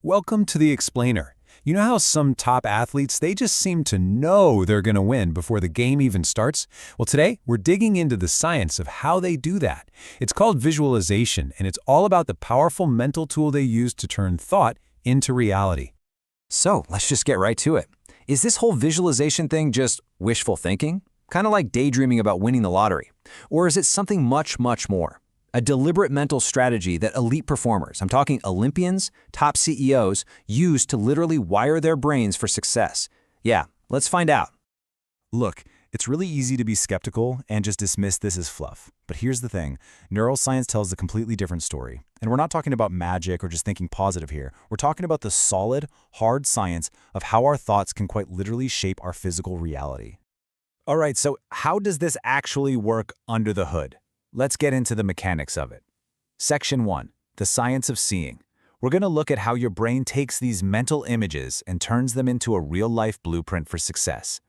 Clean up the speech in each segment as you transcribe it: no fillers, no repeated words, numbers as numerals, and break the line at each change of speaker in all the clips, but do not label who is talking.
Welcome to the Explainer. You know how some top athletes, they just seem to know they're going to win before the game even starts? Well, today, we're digging into the science of how they do that. It's called visualization, and it's all about the powerful mental tool they use to turn thought into reality.
So let's just get right to it. Is this whole visualization thing just wishful thinking? Kind of like daydreaming about winning the lottery? Or is it something much, much more? A deliberate mental strategy that elite performers, I'm talking Olympians, top CEOs, use to literally wire their brains for success. Yeah, let's find out.
Look, it's really easy to be skeptical and just dismiss this as fluff. But here's the thing, neuroscience tells a completely different story. And we're not talking about magic or just thinking positive here. We're talking about the solid, hard science of how our thoughts can quite literally shape our physical reality. All right, so how does this actually work under the hood? Let's get into the mechanics of it. Section 1, the science of seeing. We're going to look at how your brain takes these mental images and turns them into a real-life blueprint for success.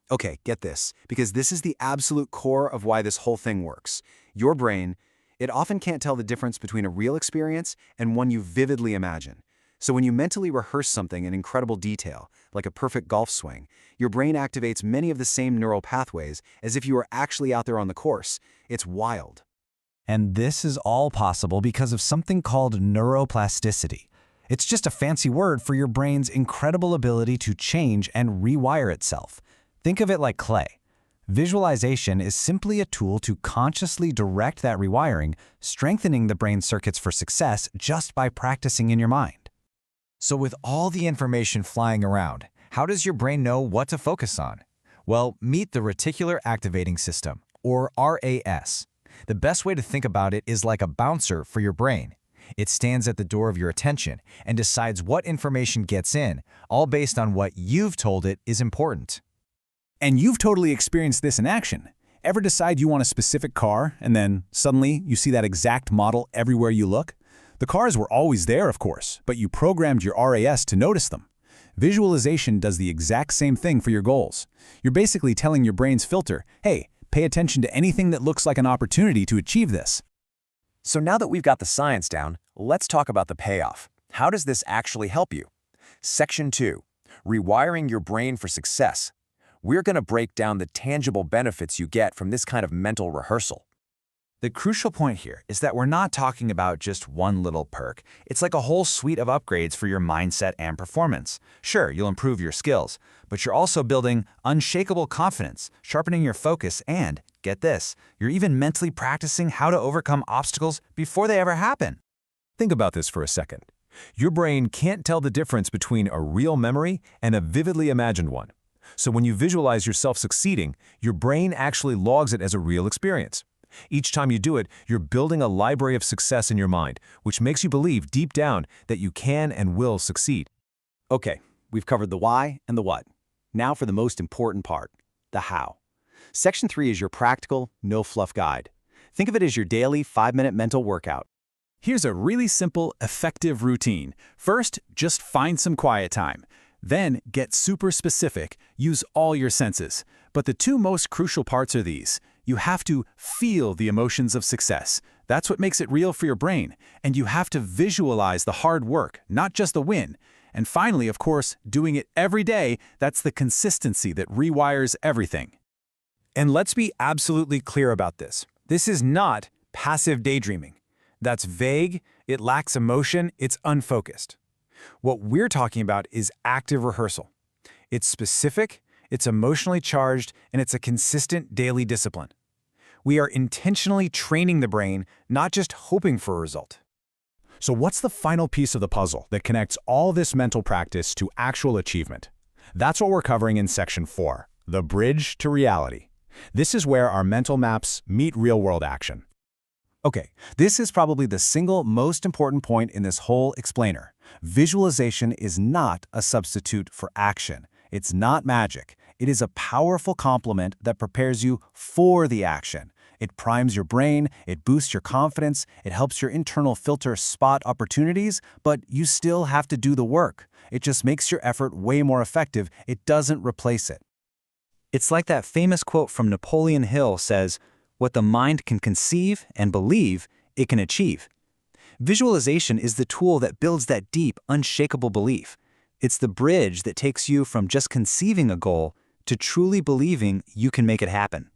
Okay, get this, because this is the absolute core of why this whole thing works. Your brain, it often can't tell the difference between a real experience and one you vividly imagine. So when you mentally rehearse something in incredible detail, like a perfect golf swing, your brain activates many of the same neural pathways as if you were actually out there on the course. It's wild.
And this is all possible because of something called neuroplasticity. It's just a fancy word for your brain's incredible ability to change and rewire itself. Think of it like clay. Visualization is simply a tool to consciously direct that rewiring, strengthening the brain circuits for success just by practicing in your mind. So with all the information flying around, how does your brain know what to focus on? Well, meet the reticular activating system, or RAS. The best way to think about it is like a bouncer for your brain. It stands at the door of your attention and decides what information gets in, all based on what you've told it is important.
And you've totally experienced this in action. Ever decide you want a specific car, and then suddenly you see that exact model everywhere you look? The cars were always there, of course, but you programmed your RAS to notice them. Visualization does the exact same thing for your goals. You're basically telling your brain's filter, hey, pay attention to anything that looks like an opportunity to achieve this.
So now that we've got the science down, let's talk about the payoff. How does this actually help you? Section 2, rewiring your brain for success. We're going to break down the tangible benefits you get from this kind of mental rehearsal.
The crucial point here is that we're not talking about just one little perk. It's like a whole suite of upgrades for your mindset and performance. Sure, you'll improve your skills, but you're also building unshakable confidence, sharpening your focus, and, get this, you're even mentally practicing how to overcome obstacles before they ever happen.
Think about this for a second. Your brain can't tell the difference between a real memory and a vividly imagined one. So when you visualize yourself succeeding, your brain actually logs it as a real experience. Each time you do it, you're building a library of success in your mind, which makes you believe deep down that you can and will succeed.
Okay, we've covered the why and the what. Now for the most important part, the how. Section 3 is your practical, no-fluff guide. Think of it as your daily 5-minute mental workout.
Here's a really simple, effective routine. First, just find some quiet time. Then, get super specific. Use all your senses. But the two most crucial parts are these. You have to feel the emotions of success. That's what makes it real for your brain. And you have to visualize the hard work, not just the win. And finally, of course, doing it every day, that's the consistency that rewires everything. And let's be absolutely clear about this. This is not passive daydreaming. That's vague, it lacks emotion, it's unfocused. What we're talking about is active rehearsal. It's specific, it's emotionally charged, and it's a consistent daily discipline. We are intentionally training the brain, not just hoping for a result. So what's the final piece of the puzzle that connects all this mental practice to actual achievement? That's what we're covering in Section 4, the bridge to reality. This is where our mental maps meet real-world action. Okay, this is probably the single most important point in this whole explainer. Visualization is not a substitute for action. It's not magic. It is a powerful complement that prepares you for the action. It primes your brain, it boosts your confidence, it helps your internal filter spot opportunities, but you still have to do the work. It just makes your effort way more effective. It doesn't replace it. It's like that famous quote from Napoleon Hill says, "What the mind can conceive and believe, it can achieve."
Visualization is the tool that builds that deep, unshakable belief. It's the bridge that takes you from just conceiving a goal to truly believing you can make it happen.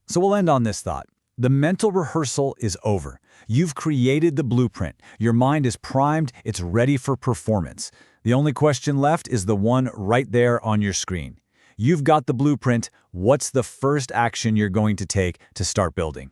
So we'll end on this thought. The mental rehearsal is over. You've created the blueprint. Your mind is primed. It's ready for performance. The only question left is the one right there on your screen. You've got the blueprint. What's the first action you're going to take to start building?